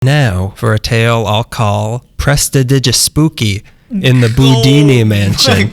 Now, for a tale I'll call Prestidigispooky in the Houdini Mansion.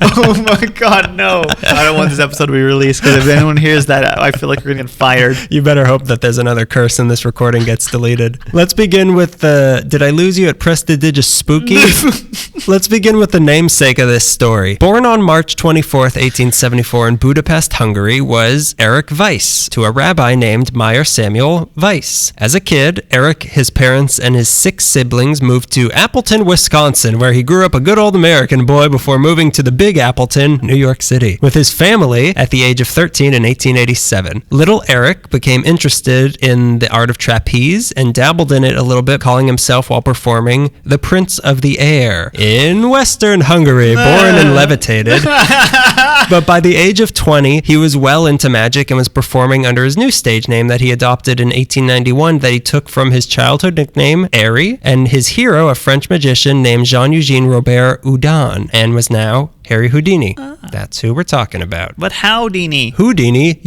Oh my god, no. I don't want this episode to be released, because if anyone hears that, I feel like we're going to get fired. You better hope that there's another curse and this recording gets deleted. Let's begin with the... Did I lose you at Prestidigispooky? Let's begin with the namesake of this story. Born on March 24th, 1874 in Budapest, Hungary, was Erich Weiss, to a rabbi named Meyer Samuel Weiss. As a kid, Erich, his parents, and his 6 siblings moved to Appleton, Wisconsin, where he grew up a good old American boy before moving to the Big Appleton, New York City, with his family at the age of 13 in 1887. Little Eric became interested in the art of trapeze and dabbled in it a little bit, calling himself while performing the Prince of the Air in Western Hungary, born and levitated. But by the age of 20, he was well into magic and was performing under his new stage name that he adopted in 1891 that he took from his childhood nickname, Airy, and his hero, a French magician named Jean-Eugène Robert Houdin, and was now Harry Houdini. That's who we're talking about. But Houdini. Houdini.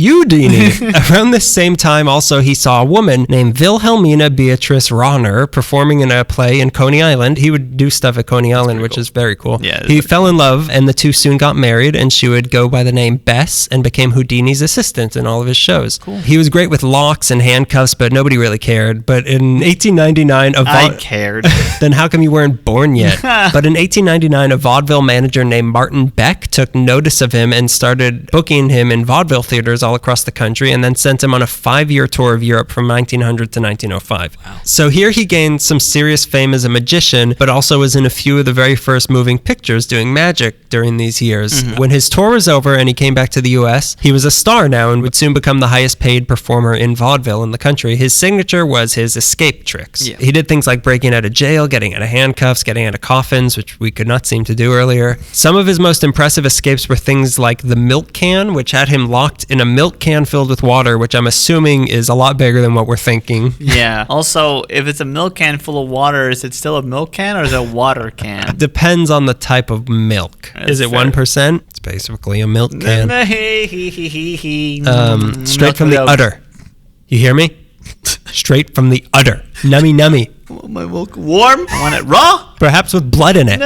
Around this same time, also, he saw a woman named Wilhelmina Beatrice Ronner performing in a play in Coney Island. He would do stuff at Coney Island, which is very cool. Yeah, he fell in love, and the two soon got married, and she would go by the name Bess and became Houdini's assistant in all of his shows. Cool. He was great with locks and handcuffs, but nobody really cared. But in 1899... I cared. Then how come you weren't born yet? But in 1899, a vaudeville manager named Martin Beck took notice of him and started booking him in vaudeville theaters all across the country, and then sent him on a 5-year tour of Europe from 1900 to 1905. Wow. So here he gained some serious fame as a magician, but also was in a few of the very first moving pictures doing magic during these years. Mm-hmm. When his tour was over and he came back to the US, he was a star now and would soon become the highest paid performer in vaudeville in the country. His signature was his escape tricks. Yeah. He did things like breaking out of jail, getting out of handcuffs, getting out of coffins, which we could not seem to do earlier. Some of his most impressive escapes were things like the milk can, which had him locked in a milk can filled with water, which I'm assuming is a lot bigger than what we're thinking. Yeah. Also, if it's a milk can full of water, is it still a milk can or is it a water can? Depends on the type of milk. Is it 1%? It's basically a milk can. Straight from the udder. You hear me? Straight from the udder. Nummy nummy. My milk warm? I want it raw? Perhaps with blood in it.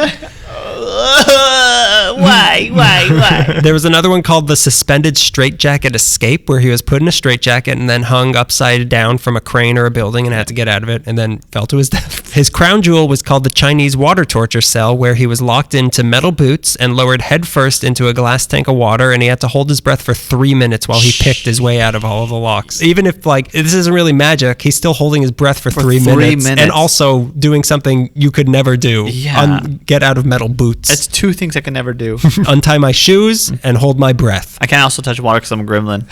Why? There was another one called the suspended straitjacket escape, where he was put in a straitjacket and then hung upside down from a crane or a building and had to get out of it, and then fell to his death. His crown jewel was called the Chinese water torture cell, where he was locked into metal boots and lowered headfirst into a glass tank of water, and he had to hold his breath for 3 minutes while he picked his way out of all of the locks. Even if, this isn't really magic, he's still holding his breath for 3 minutes. And also doing something you could never do. Yeah. Get out of metal boots. That's 2 things I can never do. Untie my shoes and hold my breath. I can't also touch water because I'm a gremlin.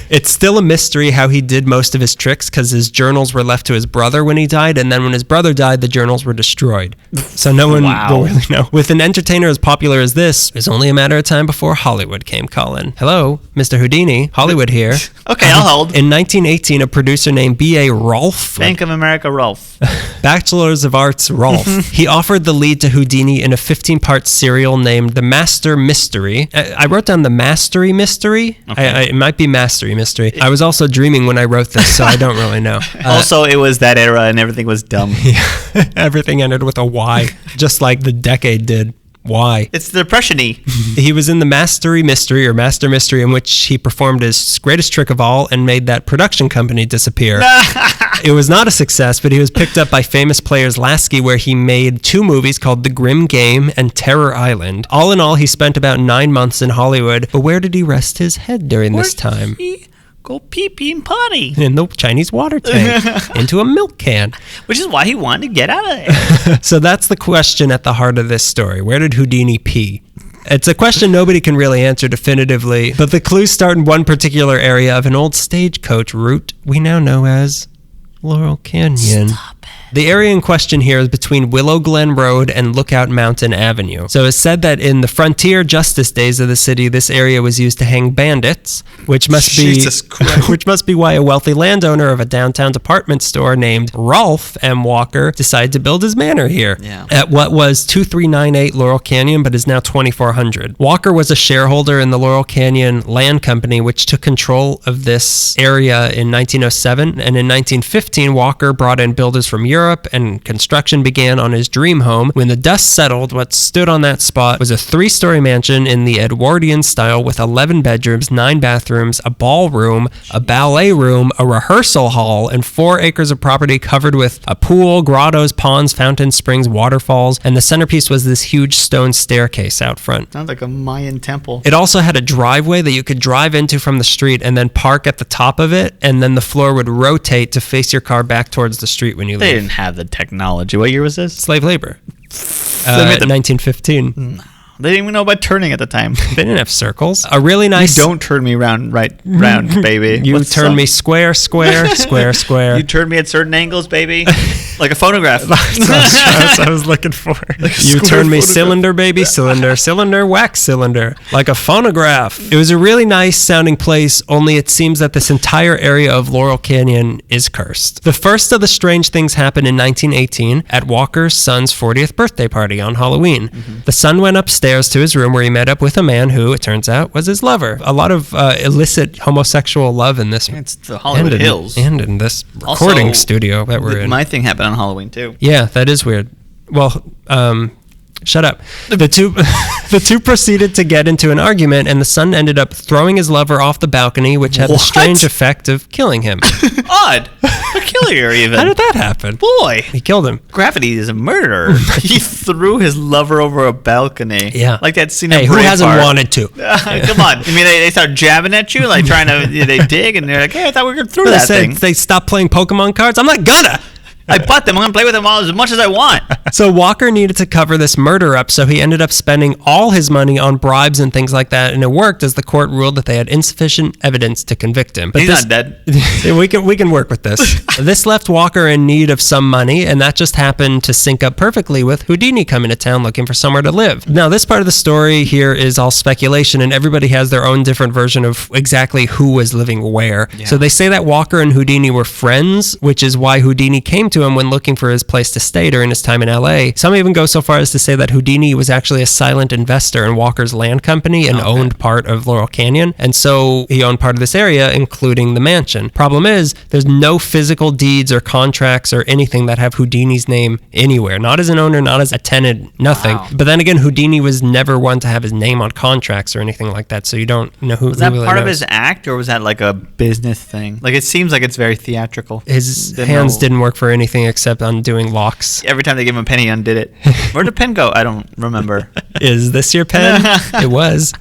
It's still a mystery how he did most of his tricks, because his journals were left to his brother when he died, and then when his brother died, the journals were destroyed. So no one will really know. With an entertainer as popular as this, it was only a matter of time before Hollywood came calling. Hello, Mr. Houdini. Hollywood here. Okay, I'll hold. In 1918, a producer named B.A. Rolfe, Bank of America Rolfe, Bachelors of Arts Rolfe, he offered the lead to Houdini in a 15-part serial named The Master Mystery. I wrote down The Mastery Mystery. Okay. It might be Mastery Mystery. I was also dreaming when I wrote this, so I don't really know. Also, it was that era and everything was dumb. Yeah. Everything ended with a Y, just like the decade did. Why? It's the Depression-y. He was in the Mastery Mystery, or Master Mystery, in which he performed his greatest trick of all and made that production company disappear. It was not a success, but he was picked up by famous players Lasky, where he made 2 movies called The Grim Game and Terror Island. All in all, he spent about 9 months in Hollywood. But where did he rest his head during this time? Go pee and potty. In the Chinese water tank. Into a milk can. Which is why he wanted to get out of there. So that's the question at the heart of this story. Where did Houdini pee? It's a question nobody can really answer definitively, but the clues start in one particular area of an old stagecoach route we now know as Laurel Canyon. Stop it. The area in question here is between Willow Glen Road and Lookout Mountain Avenue. So it's said that in the frontier justice days of the city, this area was used to hang bandits, which must be why a wealthy landowner of a downtown department store named Rolfe M. Walker decided to build his manor here at what was 2398 Laurel Canyon, but is now 2400. Walker was a shareholder in the Laurel Canyon Land Company, which took control of this area in 1907, and in 1915, Walker brought in builders from Europe, and construction began on his dream home. When the dust settled, what stood on that spot was a 3-story mansion in the Edwardian style with 11 bedrooms, 9 bathrooms, a ballroom, a ballet room, a rehearsal hall, and 4 acres of property covered with a pool, grottos, ponds, fountains, springs, waterfalls, and the centerpiece was this huge stone staircase out front. Sounds like a Mayan temple. It also had a driveway that you could drive into from the street and then park at the top of it, and then the floor would rotate to face your car back towards the street when you leave. They didn't have the technology. What year was this? Slave labor. 1915. They didn't even know about turning at the time. They didn't have circles. A really nice... You don't turn me round, baby. You turn me square, square, square, square. You turn me at certain angles, baby. Like a phonograph. That's what I was looking for. You turn me cylinder, baby, cylinder, cylinder, wax cylinder. Like a phonograph. It was a really nice sounding place, only it seems that this entire area of Laurel Canyon is cursed. The first of the strange things happened in 1918 at Walker's son's 40th birthday party on Halloween. The son went upstairs to his room where he met up with a man who, it turns out, was his lover. A lot of illicit homosexual love in this. It's the Hollywood Hills. And in this recording studio that we're in. My thing happened on Halloween, too. Yeah, that is weird. Well, shut up. The two proceeded to get into an argument, and the son ended up throwing his lover off the balcony, which had the strange effect of killing him. Odd. A killer, even. How did that happen? Boy. He killed him. Gravity is a murderer. He threw his lover over a balcony. Yeah. Like that scene Hey, of who Braveheart. hasn't wanted to? Come on. You mean they start jabbing at you, like trying to, they dig, and they're like, hey, I thought we were going to throw that thing. They stopped playing Pokemon cards? I'm not gonna! I bought them. I'm going to play with them all as much as I want. So Walker needed to cover this murder up, so he ended up spending all his money on bribes and things like that, and it worked as the court ruled that they had insufficient evidence to convict him. But He's not dead. we can work with this. This left Walker in need of some money, and that just happened to sync up perfectly with Houdini coming to town looking for somewhere to live. Now, this part of the story here is all speculation, and everybody has their own different version of exactly who was living where. Yeah. So they say that Walker and Houdini were friends, which is why Houdini came to him when looking for his place to stay during his time in LA. Some even go so far as to say that Houdini was actually a silent investor in Walker's land company and owned part of Laurel Canyon. And so he owned part of this area, including the mansion. Problem is, there's no physical deeds or contracts or anything that have Houdini's name anywhere. Not as an owner, not as a tenant, nothing. Wow. But then again, Houdini was never one to have his name on contracts or anything like that. So you don't know who. Was that really part of knows. his act, or was that like a business thing? Like, it seems like it's very theatrical. His hands didn't work for anything except undoing locks. Every time they gave him a penny, he undid it. Where'd the pen go? I don't remember. Is this your pen? It was.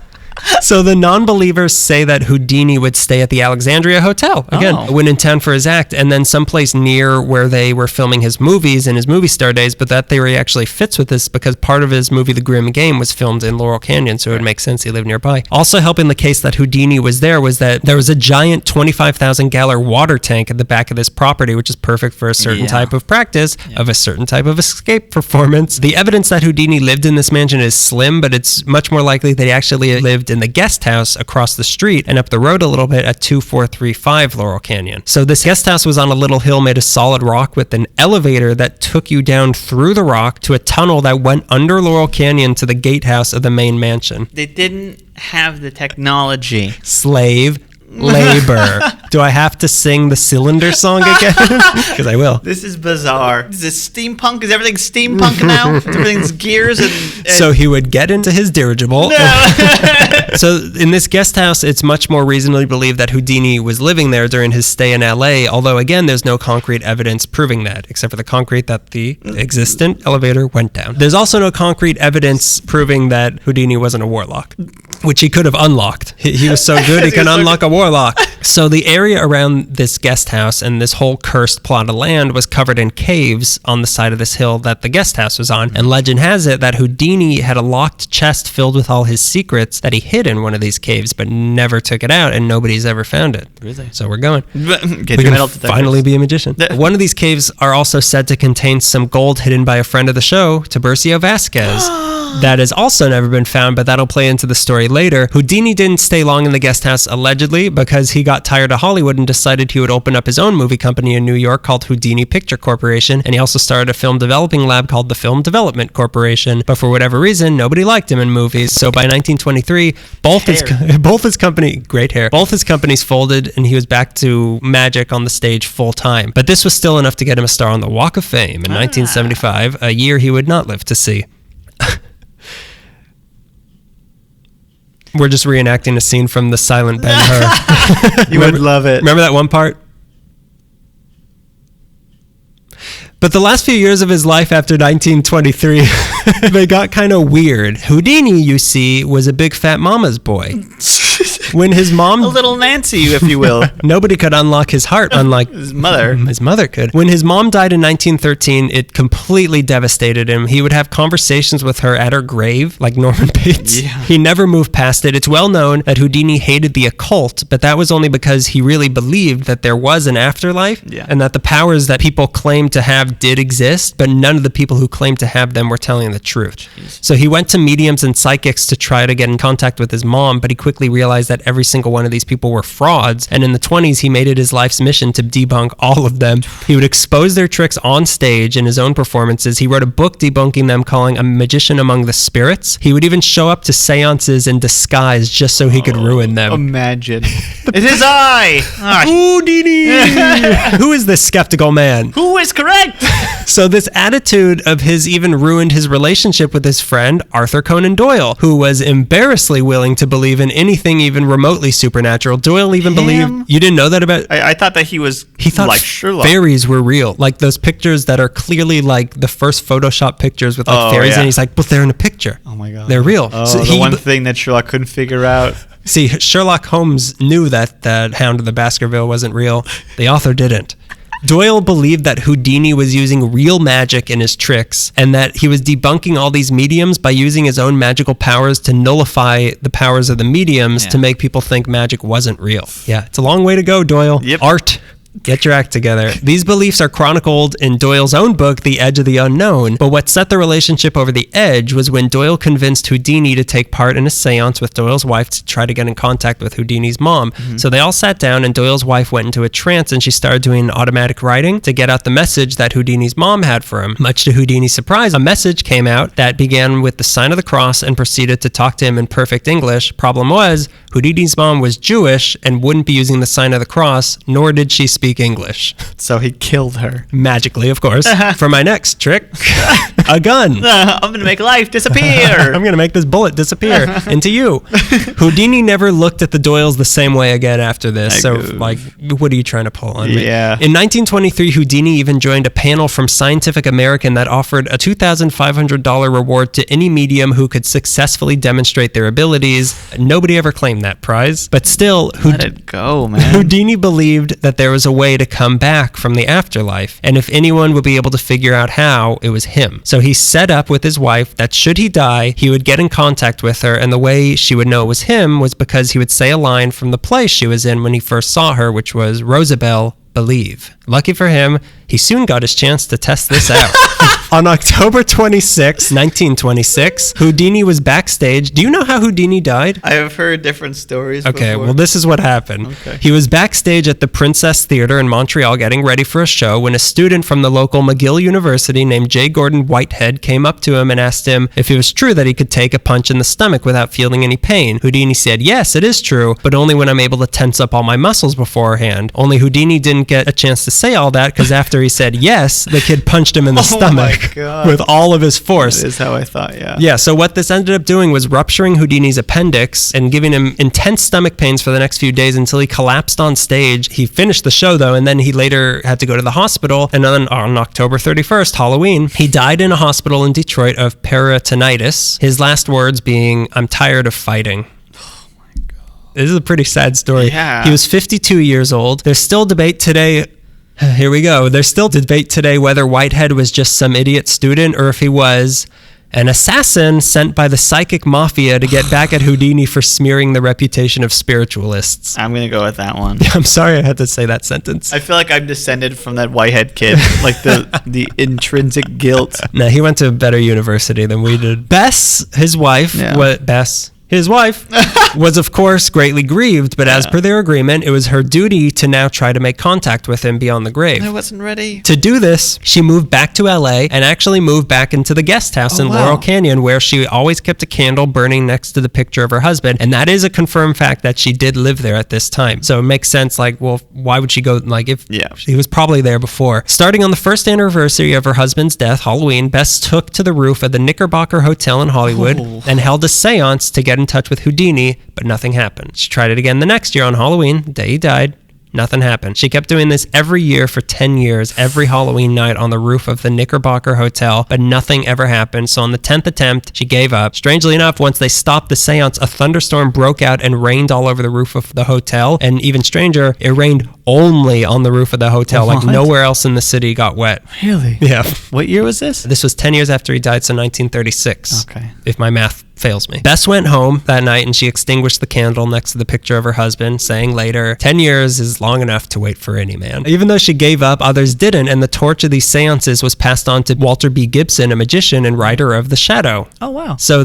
So the non-believers say that Houdini would stay at the Alexandria Hotel, again, when in town for his act, and then someplace near where they were filming his movies in his movie star days, but that theory actually fits with this because part of his movie, The Grim Game, was filmed in Laurel Canyon, so it would make sense he lived nearby. Also helping the case that Houdini was there was that there was a giant 25,000-gallon water tank at the back of this property, which is perfect for a certain type of practice of a certain type of escape performance. The evidence that Houdini lived in this mansion is slim, but it's much more likely that he actually lived in the guest house across the street and up the road a little bit at 2435 Laurel Canyon. So this guest house was on a little hill made of solid rock with an elevator that took you down through the rock to a tunnel that went under Laurel Canyon to the gatehouse of the main mansion. They didn't have the technology. Slave labor. Do I have to sing the cylinder song again? Because I will. This is bizarre. Is this steampunk? Is everything steampunk now? Everything's gears and So he would get into his dirigible. No. So in this guest house, it's much more reasonably believed that Houdini was living there during his stay in LA, although again, there's no concrete evidence proving that, except for the concrete that the existent elevator went down. There's also no concrete evidence proving that Houdini wasn't a warlock, which he could have unlocked. He was so good, he could unlock a warlock. Warlock. So the area around this guest house and this whole cursed plot of land was covered in caves on the side of this hill that the guest house was on. And legend has it that Houdini had a locked chest filled with all his secrets that he hid in one of these caves, but never took it out, and nobody's ever found it. Really? So we're going. Get We're your going metal to detectors. finally be a magician. One of these caves are also said to contain some gold hidden by a friend of the show, Tiburcio Vasquez. That has also never been found, but that'll play into the story later. Houdini didn't stay long in the guest house, allegedly, because he got tired of Hollywood and decided he would open up his own movie company in New York called Houdini Picture Corporation, and he also started a film developing lab called the Film Development Corporation, but for whatever reason, nobody liked him in movies. So by 1923, both his companies folded, and he was back to magic on the stage full time. But this was still enough to get him a star on the Walk of Fame in 1975, a year he would not live to see. We're just reenacting a scene from the silent Ben-Hur. You would love it. Remember that one part? But the last few years of his life after 1923, they got kind of weird. Houdini, you see, was a big fat mama's boy. When his mom... A little Nancy, if you will. Nobody could unlock his heart, unlike... His mother. His mother could. When his mom died in 1913, it completely devastated him. He would have conversations with her at her grave, like Norman Bates. Yeah. He never moved past it. It's well known that Houdini hated the occult, but that was only because he really believed that there was an afterlife, and that the powers that people claimed to have did exist, but none of the people who claimed to have them were telling the truth. Jeez. So he went to mediums and psychics to try to get in contact with his mom, but he quickly realized that every single one of these people were frauds, and in the 20s he made it his life's mission to debunk all of them. He would expose their tricks on stage in his own performances. He wrote a book debunking them, calling A Magician Among the Spirits. He would even show up to seances in disguise just so he could ruin them. Imagine. It is I! Houdini! Who is this skeptical man? Who is correct? So this attitude of his even ruined his relationship with his friend, Arthur Conan Doyle, who was embarrassingly willing to believe in anything even remotely supernatural. Doyle even believed... You didn't know that about... I thought that he thought like Sherlock. Fairies were real. Like those pictures that are clearly like the first Photoshop pictures with like fairies, and he's like, but they're in a picture. Oh my God. They're real. Oh, So the one thing that Sherlock couldn't figure out. See, Sherlock Holmes knew that Hound of the Baskerville wasn't real. The author didn't. Doyle believed that Houdini was using real magic in his tricks, and that he was debunking all these mediums by using his own magical powers to nullify the powers of the mediums to make people think magic wasn't real. Yeah, it's a long way to go, Doyle. Yep. Art. Get your act together. These beliefs are chronicled in Doyle's own book, The Edge of the Unknown, but what set the relationship over the edge was when Doyle convinced Houdini to take part in a seance with Doyle's wife to try to get in contact with Houdini's mom. So they all sat down, and Doyle's wife went into a trance, and she started doing automatic writing to get out the message that Houdini's mom had for him. Much to Houdini's surprise, a message came out that began with the sign of the cross and proceeded to talk to him in perfect English. Problem was, Houdini's mom was Jewish and wouldn't be using the sign of the cross, nor did she speak English. So he killed her. Magically, of course. For my next trick, a gun. I'm going to make life disappear. I'm going to make this bullet disappear into you. Houdini never looked at the Doyles the same way again after this. So, like, what are you trying to pull on me? Yeah. In 1923, Houdini even joined a panel from Scientific American that offered a $2,500 reward to any medium who could successfully demonstrate their abilities. Nobody ever claimed that prize. But still, Let it go, man. Houdini believed that there was a way to come back from the afterlife, and if anyone would be able to figure out how, it was him. So he set up with his wife that should he die, he would get in contact with her, and the way she would know it was him was because he would say a line from the play she was in when he first saw her, which was, "Rosabelle, believe." Lucky for him, he soon got his chance to test this out. On October 26, 1926, Houdini was backstage. Do you know how Houdini died? I have heard different stories Okay, before. well, this is what happened. Okay. He was backstage at the Princess Theater in Montreal getting ready for a show when a student from the local McGill University named J. Gordon Whitehead came up to him and asked him if it was true that he could take a punch in the stomach without feeling any pain. Houdini said, "Yes, it is true, but only when I'm able to tense up all my muscles beforehand." Only Houdini didn't get a chance to say all that because after he said yes, the kid punched him in the stomach with all of his force. That is how I thought, yeah. Yeah, so what this ended up doing was rupturing Houdini's appendix and giving him intense stomach pains for the next few days until he collapsed on stage. He finished the show, though, and then he later had to go to the hospital. And then on October 31st, Halloween, he died in a hospital in Detroit of peritonitis, his last words being, "I'm tired of fighting." This is a pretty sad story. Yeah. He was 52 years old. There's still debate today. Here we go. There's still debate today whether Whitehead was just some idiot student or if he was an assassin sent by the psychic mafia to get back at Houdini for smearing the reputation of spiritualists. I'm going to go with that one. I'm sorry I had to say that sentence. I feel like I'm descended from that Whitehead kid, like the intrinsic guilt. No, he went to a better university than we did. Bess, his wife, his wife was, of course, greatly grieved, but as per their agreement, it was her duty to now try to make contact with him beyond the grave. I wasn't ready. To do this, she moved back to LA and actually moved back into the guest house in Laurel Canyon, where she always kept a candle burning next to the picture of her husband. And that is a confirmed fact that she did live there at this time. So it makes sense, like, well, why would she go, like, if he was probably there before. Starting on the first anniversary of her husband's death, Halloween, Bess took to the roof of the Knickerbocker Hotel in Hollywood and held a seance to get in touch with Houdini, but nothing happened. She tried it again the next year on Halloween, the day he died. Nothing happened. She kept doing this every year for 10 years, every Halloween night on the roof of the Knickerbocker Hotel, but nothing ever happened. So on the 10th attempt, she gave up. Strangely enough, once they stopped the seance, a thunderstorm broke out and rained all over the roof of the hotel. And even stranger, it rained only on the roof of the hotel. Like nowhere else in the city got wet. Really? Yeah. What year was this? This was 10 years after he died, so 1936. Okay. If my math fails me. Bess went home that night and she extinguished the candle next to the picture of her husband, saying later, 10 years is long enough to wait for any man. Even though she gave up, others didn't, and the torch of these seances was passed on to Walter B. Gibson, a magician and writer of The Shadow. Oh, wow. So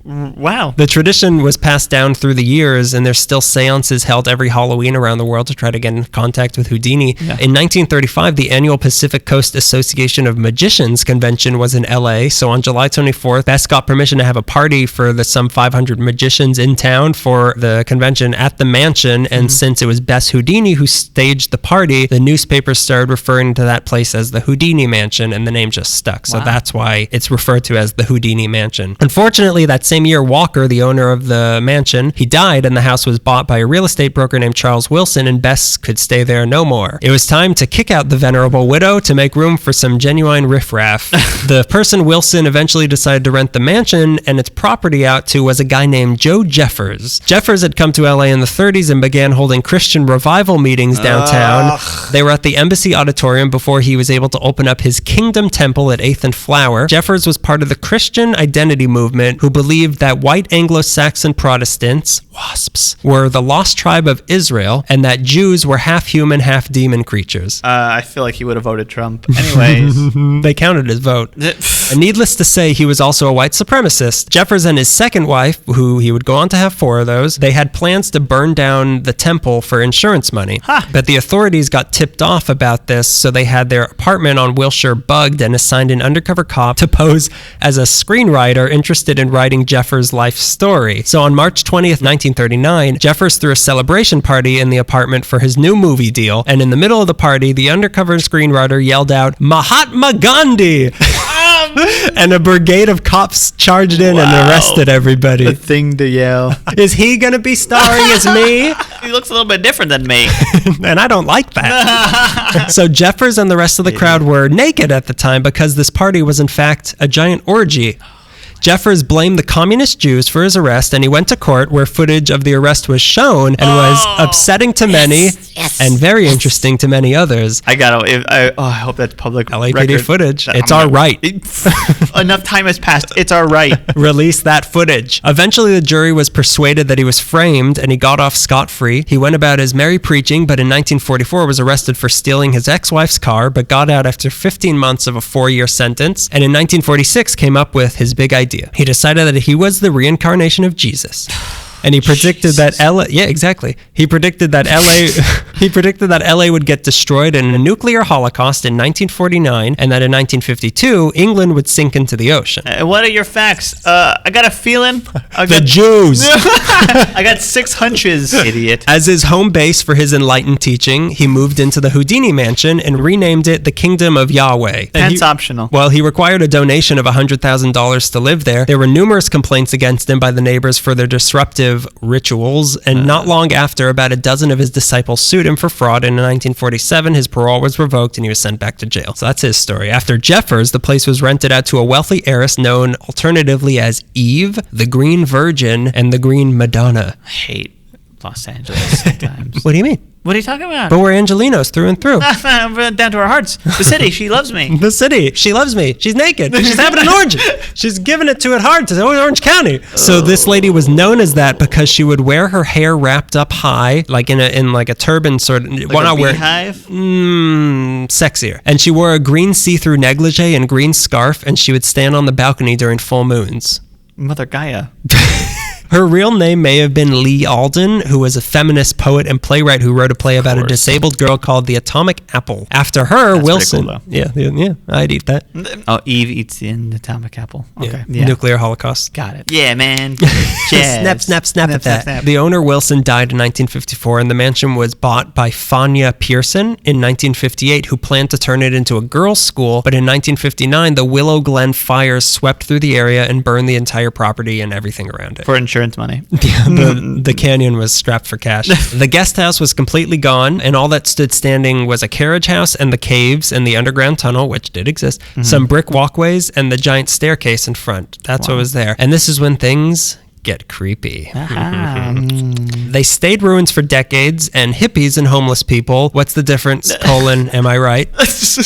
Wow. The tradition was passed down through the years, and there's still seances held every Halloween around the world to try to get in contact with Houdini. Yeah. In 1935, the annual Pacific Coast Association of Magicians convention was in LA. So on July 24th, Bess got permission to have a party for the some 500 magicians in town for the convention at the mansion. And since it was Bess Houdini who staged the party, the newspapers started referring to that place as the Houdini Mansion, and the name just stuck. So that's why it's referred to as the Houdini Mansion. Unfortunately, that same year, Walker, the owner of the mansion, he died, and the house was bought by a real estate broker named Charles Wilson, and Bess could stay there no more. It was time to kick out the venerable widow to make room for some genuine riffraff. The person Wilson eventually decided to rent the mansion and its property out to was a guy named Joe Jeffers. Jeffers had come to LA in the 30s and began holding Christian revival meetings downtown. They were at the Embassy Auditorium before he was able to open up his Kingdom Temple at 8th and Flower. Jeffers was part of the Christian identity movement, who believed that white Anglo-Saxon Protestants, WASPs, were the lost tribe of Israel, and that Jews were half human, half demon creatures. I feel like he would have voted Trump. Anyways. They counted his vote. And needless to say, he was also a white supremacist. Jeffers and his second wife, who he would go on to have 4 of those, they had plans to burn down the temple for insurance money. But the authorities got tipped off about this, so they had their apartment on Wilshire bugged and assigned an undercover cop to pose as a screenwriter interested in writing Jeffers' life story. So on March 20th, 1939, Jeffers threw a celebration party in the apartment for his new movie deal, and in the middle of the party, the undercover screenwriter yelled out, "Mahatma Gandhi!" And a brigade of cops charged in and arrested everybody. The thing to yell. Is he gonna be starring as me? He looks a little bit different than me. And I don't like that. So Jeffers and the rest of the crowd were naked at the time because this party was in fact a giant orgy. Jeffers blamed the communist Jews for his arrest, and he went to court where footage of the arrest was shown and was upsetting to many and very interesting to many others. I hope that's public LAPD record. footage. It's our right. Enough time has passed. It's our right. Release that footage. Eventually, the jury was persuaded that he was framed, and he got off scot-free. He went about his merry preaching, but in 1944 was arrested for stealing his ex-wife's car, but got out after 15 months of a 4-year sentence, and in 1946 came up with his big idea. He decided that he was the reincarnation of Jesus. And he predicted that LA, he predicted that LA would get destroyed in a nuclear holocaust in 1949, and that in 1952, England would sink into the ocean. What are your facts? I got a feeling. The Jews. I got 6 hunches, idiot. As his home base for his enlightened teaching, he moved into the Houdini Mansion and renamed it the Kingdom of Yahweh. That's optional. Well, he required a donation of $100,000 to live there. There were numerous complaints against him by the neighbors for their disruptive rituals, and not long after, about a dozen of his disciples sued him for fraud, and in 1947 his parole was revoked and he was sent back to jail. So that's his story. After Jeffers, the place was rented out to a wealthy heiress known alternatively as Eve, the Green Virgin, and the Green Madonna. I hate Los Angeles sometimes. What do you mean? What are you talking about? But we're Angelinos through and through. Down to our hearts. The city, she loves me. The city, she loves me. She's naked. She's having an orgy. She's giving it to it hard to Orange County. So this lady was known as that because she would wear her hair wrapped up high, like in like a turban sort of. Like a beehive? Sexier. And she wore a green see-through negligee and green scarf, and she would stand on the balcony during full moons. Mother Gaia. Her real name may have been Lee Alden, who was a feminist poet and playwright who wrote a play about a disabled girl called The Atomic Apple. After her, That's Wilson. pretty cool, yeah, I'd eat that. Oh, Eve eats an atomic apple. Okay. Yeah. Nuclear holocaust. Got it. Yeah, man. Jazz. snap at that. Snap. The owner, Wilson, died in 1954, and the mansion was bought by Fania Pearson in 1958, who planned to turn it into a girls' school. But in 1959, the Willow Glen fires swept through the area and burned the entire property and everything around it. For insurance money. Yeah, the canyon was strapped for cash. The guest house was completely gone, and all that stood standing was a carriage house and the caves and the underground tunnel, which did exist, some brick walkways, and the giant staircase in front. That's what was there. And this is when things get creepy. They stayed ruins for decades, and hippies and homeless people, what's the difference, am I right?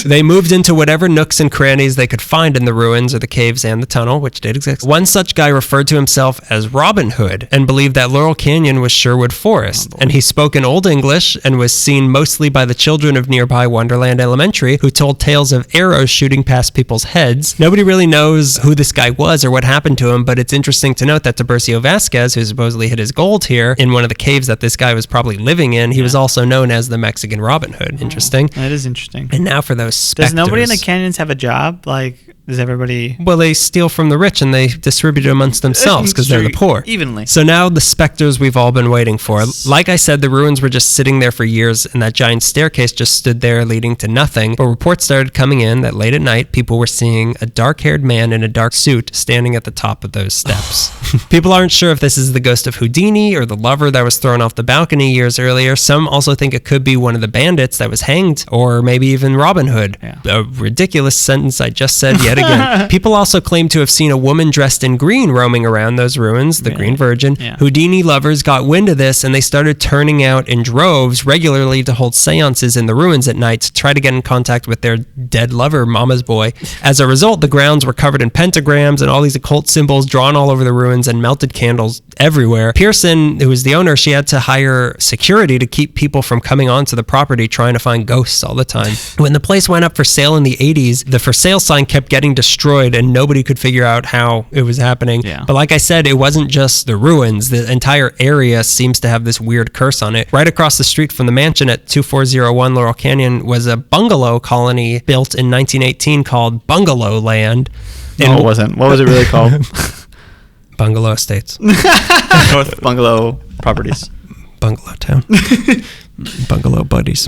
They moved into whatever nooks and crannies they could find in the ruins or the caves and the tunnel, which did exist. One such guy referred to himself as Robin Hood and believed that Laurel Canyon was Sherwood Forest, and he spoke in Old English and was seen mostly by the children of nearby Wonderland Elementary, who told tales of arrows shooting past people's heads. Nobody really knows who this guy was or what happened to him, but it's interesting to note that Tiburcio Vasquez, who supposedly hid his gold here in one of the caves that this guy was probably living in, he was also known as the Mexican Robin Hood. Interesting. That is interesting. And now for those specters. Does nobody in the canyons have a job? Like, does everybody... Well, they steal from the rich and they distribute it amongst themselves because they're the poor. Evenly. So now the specters we've all been waiting for. Like I said, the ruins were just sitting there for years, and that giant staircase just stood there leading to nothing. But reports started coming in that late at night, people were seeing a dark-haired man in a dark suit standing at the top of those steps. People aren't sure if this is the ghost of Houdini or the lover that was thrown off the balcony years earlier. Some also think it could be one of the bandits that was hanged, or maybe even Robin Hood. Yeah. A ridiculous sentence I just said yet again. People also claim to have seen a woman dressed in green roaming around those ruins, the Green Virgin. Yeah. Houdini lovers got wind of this, and they started turning out in droves regularly to hold seances in the ruins at night to try to get in contact with their dead lover, Mama's boy. As a result, the grounds were covered in pentagrams and all these occult symbols drawn all over the ruins and melted candles everywhere. Pearson, who was the owner, she had to hire security to keep people from coming onto the property trying to find ghosts all the time. When the place went up for sale in the 80s, the for sale sign kept getting destroyed and nobody could figure out how it was happening. Yeah. But like I said, it wasn't just the ruins. The entire area seems to have this weird curse on it. Right across the street from the mansion at 2401 Laurel Canyon was a bungalow colony built in 1918 called Bungalow Land. No, it wasn't. What was it really called? Bungalow Estates. North Bungalow Properties. Bungalow Town. Bungalow Buddies.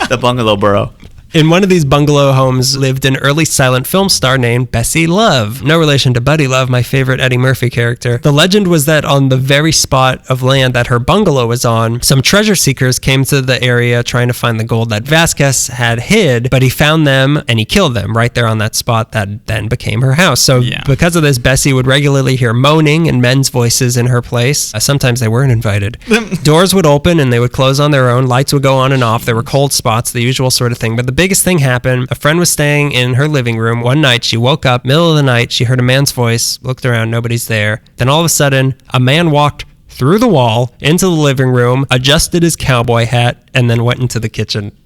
The Bungalow Borough. In one of these bungalow homes lived an early silent film star named Bessie Love. No relation to Buddy Love, my favorite Eddie Murphy character. The legend was that on the very spot of land that her bungalow was on, some treasure seekers came to the area trying to find the gold that Vasquez had hid, but he found them and he killed them right there on that spot that then became her house. So because of this, Bessie would regularly hear moaning and men's voices in her place. Sometimes they weren't invited. Doors would open and they would close on their own. Lights would go on and off. There were cold spots, the usual sort of thing. But the biggest thing happened. A friend was staying in her living room. One night, she woke up, middle of the night, she heard a man's voice, looked around, nobody's there. Then all of a sudden, a man walked through the wall into the living room, adjusted his cowboy hat, and then went into the kitchen.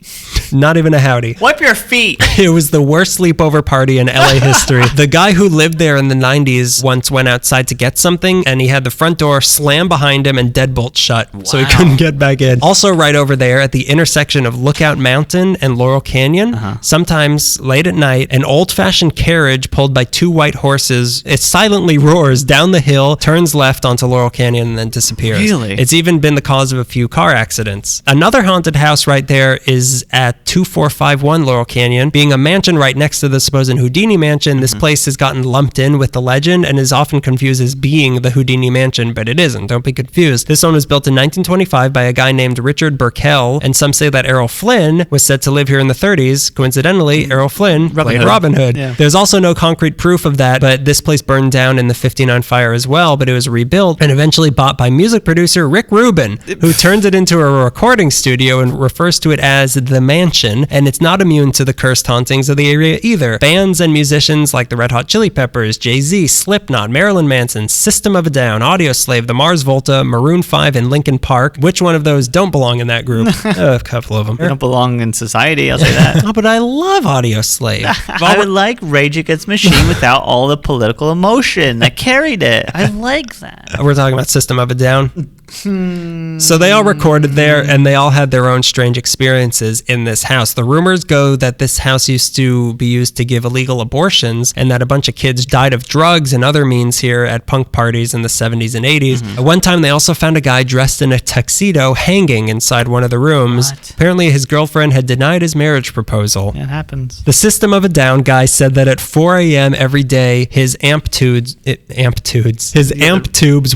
Not even a howdy. Wipe your feet. It was the worst sleepover party in LA history. The guy who lived there in the 90s once went outside to get something, and he had the front door slammed behind him and deadbolt shut, so he couldn't get back in. Also right over there at the intersection of Lookout Mountain and Laurel Canyon, sometimes late at night, an old-fashioned carriage pulled by two white horses, it silently roars down the hill, turns left onto Laurel Canyon, and then disappears. Really? It's even been the cause of a few car accidents. Another haunting haunted house right there is at 2451 Laurel Canyon. Being a mansion right next to the supposed Houdini Mansion, this place has gotten lumped in with the legend and is often confused as being the Houdini Mansion, but it isn't. Don't be confused. This one was built in 1925 by a guy named Richard Burkell, and some say that Errol Flynn was said to live here in the 30s. Coincidentally, Errol Flynn played Robin Hood. Yeah. There's also no concrete proof of that, but this place burned down in the 59 fire as well, but it was rebuilt and eventually bought by music producer Rick Rubin, who turned it into a recording studio and refers to it as the Mansion, and it's not immune to the cursed hauntings of the area either. Bands and musicians like the Red Hot Chili Peppers, Jay-Z, Slipknot, Marilyn Manson, System of a Down, Audioslave, the Mars Volta, Maroon 5, and Linkin Park. Which one of those don't belong in that group? A couple of them. They don't belong in society, I'll say that. Oh, but I love Audioslave. I would like Rage Against the Machine without all the political emotion that carried it. I like that. We're talking about System of a Down. So they all recorded there, and they all had their own strange experiences in this house. The rumors go that this house used to be used to give illegal abortions, and that a bunch of kids died of drugs and other means here at punk parties in the 70s and 80s. At one time, they also found a guy dressed in a tuxedo hanging inside one of the rooms. What? Apparently, his girlfriend had denied his marriage proposal. It happens. The System of a Down guy said that at 4 a.m. every day, his amp tubes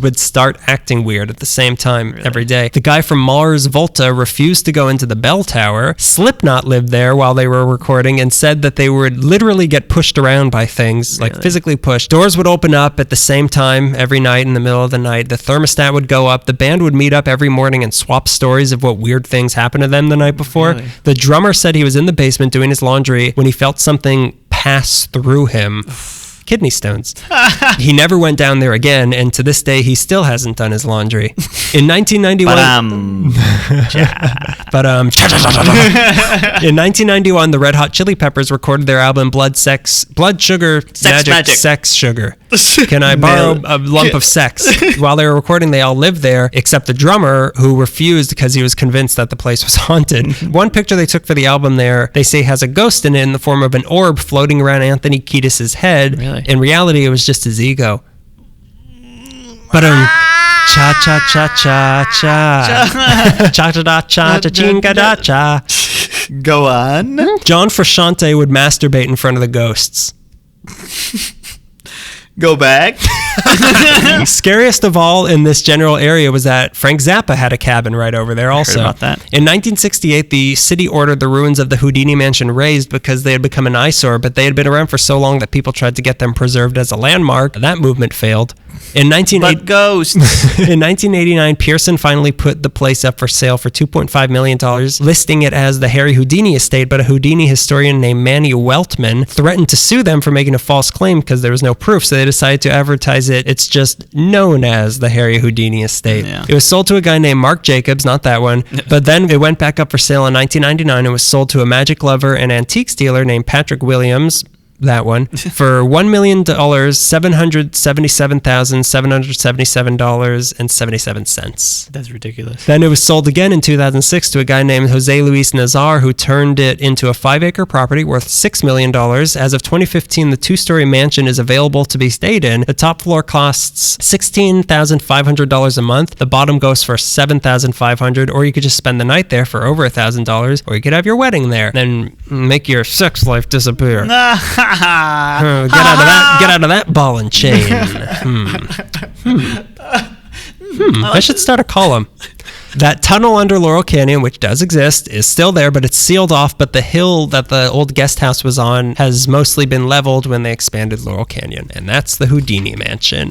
would start acting weird at the same time every day. The guy from Mars Volta refused to go into the bell tower. Slipknot lived there while they were recording and said that they would literally get pushed around by things, like physically pushed. Doors would open up at the same time every night in the middle of the night. The thermostat would go up. The band would meet up every morning and swap stories of what weird things happened to them the night before. Really? The drummer said he was in the basement doing his laundry when he felt something pass through him. Kidney stones. He never went down there again, and to this day, he still hasn't done his laundry. In 1991... In 1991, the Red Hot Chili Peppers recorded their album Blood, Sugar, Magic, Sex, Sugar. Can I borrow a lump of sex? While they were recording, they all lived there, except the drummer, who refused because he was convinced that the place was haunted. One picture they took for the album there, they say has a ghost in it in the form of an orb floating around Anthony Kiedis' head. Really? In reality, it was just his ego. But cha cha cha cha cha cha cha da cha cha chinga da cha. Go on. John Frusciante would masturbate in front of the ghosts. Go back. Scariest of all in this general area was that Frank Zappa had a cabin right over there also. I heard about that. In 1968, the city ordered the ruins of the Houdini Mansion razed because they had become an eyesore, but they had been around for so long that people tried to get them preserved as a landmark. That movement failed. In 1989, Pearson finally put the place up for sale for $2.5 million, listing it as the Harry Houdini estate, but a Houdini historian named Manny Weltman threatened to sue them for making a false claim because there was no proof, so they decided to advertise it. It's just known as the Harry Houdini estate. Yeah. It was sold to a guy named Mark Jacobs, not that one, but then it went back up for sale in 1999 and was sold to a magic lover and antiques dealer named Patrick Williams, that one, for $1 million, $777,777.77. That's ridiculous. Then it was sold again in 2006 to a guy named Jose Luis Nazar, who turned it into a 5-acre property worth $6 million. As of 2015, the 2-story mansion is available to be stayed in. The top floor costs $16,500 a month. The bottom goes for $7,500, or you could just spend the night there for over $1,000, or you could have your wedding there, then make your sex life disappear. Get out of that ball and chain. I should start a column. That tunnel under Laurel Canyon, which does exist, is still there, but it's sealed off. But the hill that the old guest house was on has mostly been leveled when they expanded Laurel Canyon. And that's the Houdini Mansion.